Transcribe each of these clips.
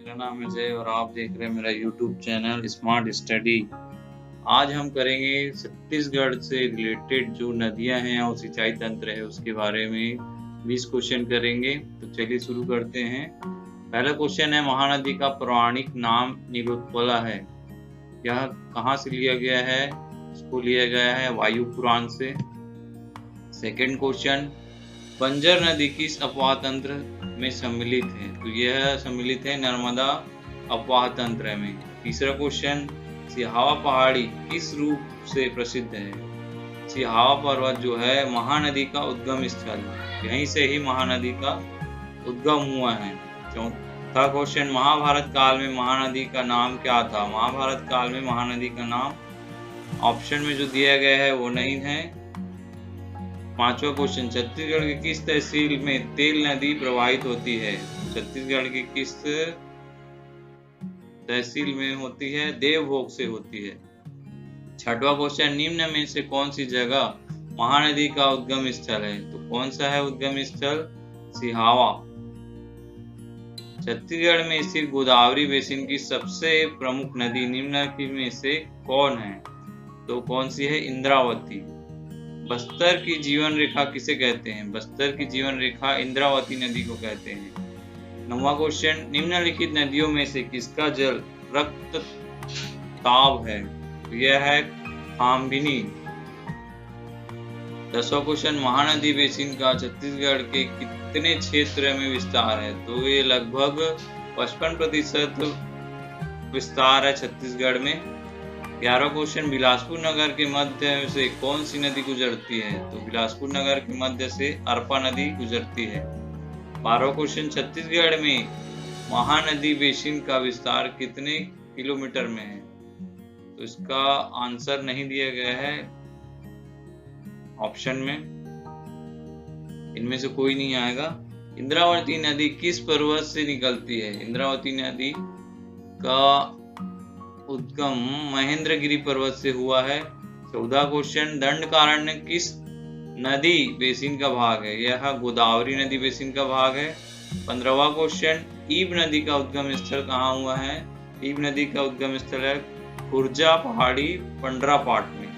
मेरा नाम है जय और आप देख रहे हैं मेरा YouTube चैनल स्मार्ट स्टडी। आज हम करेंगे छत्तीसगढ़ से रिलेटेड जो नदियां हैं और सिंचाई तंत्र है उसके बारे में 20 क्वेश्चन करेंगे। तो चलिए शुरू करते हैं। पहला क्वेश्चन है, महानदी का पौराणिक नाम नीलोत्पला है। यह कहाँ से लिया गया है? इसको लिया गया है वायु पुराण से। सेकंड क्वेश्चन, बंजर नदी किस अपवाह तंत्र में सम्मिलित है? तो यह सम्मिलित है नर्मदा अपवाह तंत्र में। तीसरा क्वेश्चन, सिहावा पहाड़ी किस रूप से प्रसिद्ध है? सिहावा पर्वत जो है महानदी का उद्गम स्थल, यहीं से ही महानदी का उद्गम हुआ है। चौथा क्वेश्चन, महाभारत काल में महानदी का नाम क्या था? महाभारत काल में महानदी का नाम ऑप्शन में जो दिया गया है वो नहीं है। पांचवा क्वेश्चन, छत्तीसगढ़ की किस तहसील में तेल नदी प्रवाहित होती है? छत्तीसगढ़ की किस तहसील में होती है? देवभोग से होती है। छठवां क्वेश्चन, निम्न में से कौन सी जगह महानदी का उद्गम स्थल है? तो कौन सा है उद्गम स्थल? सिहावा। छत्तीसगढ़ में स्थित गोदावरी बेसिन की सबसे प्रमुख नदी निम्नलिखित में से कौन है? तो कौन सी है? इंद्रावती। बस्तर की जीवन रेखा किसे कहते हैं? बस्तर की जीवन रेखा इंद्रावती नदी को कहते हैं। नौवां क्वेश्चन, निम्नलिखित नदियों में से किसका जल रक्तताब है? यह है कामबिनी। 10वां क्वेश्चन, महानदी बेसिन का छत्तीसगढ़ के कितने क्षेत्र में विस्तार है? तो ये लगभग 55% विस्तार है छत्तीसगढ़ में। 11वां क्वेश्चन, बिलासपुर नगर के मध्य से कौन सी नदी गुजरती है? तो बिलासपुर नगर के मध्य से अरपा नदी गुजरती है। 12वां क्वेश्चन, छत्तीसगढ़ में महानदी बेसिन का विस्तार कितने किलोमीटर में है? तो इसका आंसर नहीं दिया गया है ऑप्शन में, इनमें से कोई नहीं आएगा। इंद्रावती नदी किस पर्वत से निकलती है? इंद्रावती नदी का उद्गम महेंद्रगिरी पर्वत से हुआ है। 14वां क्वेश्चन, दंडकारण्य किस नदी बेसिन का भाग है? यह गोदावरी नदी बेसिन का भाग है। 15वां क्वेश्चन, ईब नदी का उद्गम स्थल कहाँ हुआ है? ईब नदी का उद्गम स्थल है खुर्जा पहाड़ी पंडरापाट में।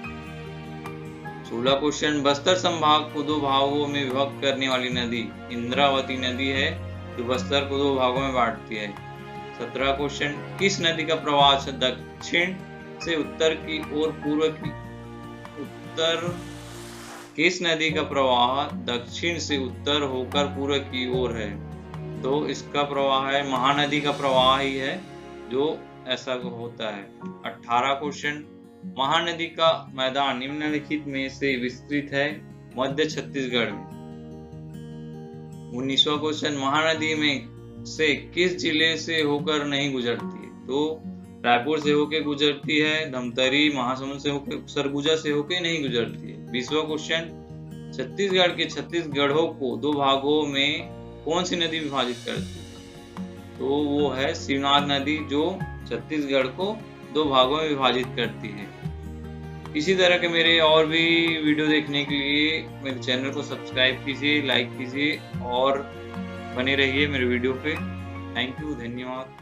16वां क्वेश्चन, बस्तर संभाग को दो भागों में विभक्त करने वाली नदी इंद्रावती नदी है जो बस्तर को दो भागों में बांटती है। 17वां क्वेश्चन, किस नदी का प्रवाह दक्षिण से उत्तर की ओर किस नदी का प्रवाह दक्षिण से उत्तर होकर पूर्व की ओर है? तो इसका प्रवाह है महानदी का प्रवाह ही है जो ऐसा होता है। 18वां क्वेश्चन, महानदी का मैदान निम्नलिखित में से विस्तृत है मध्य छत्तीसगढ़ में। 19वां क्वेश्चन, महानदी में से किस जिले से होकर नहीं गुजरती है? तो रायपुर से होकर गुजरती है, धमतरी महासमुंद से होकर, सरगुजा से होकर नहीं गुजरती है। 20वां क्वेश्चन, छत्तीसगढ़ के 36 गढ़ों को दो भागों में कौन सी नदी विभाजित करती है? तो वो है शिवनाथ नदी जो छत्तीसगढ़ को दो भागों में विभाजित करती है। इसी तरह के मेरे और भी वीडियो देखने के लिए मेरे चैनल को सब्सक्राइब कीजिए, लाइक कीजिए और बने रहिए मेरे वीडियो पे। थैंक यू, धन्यवाद।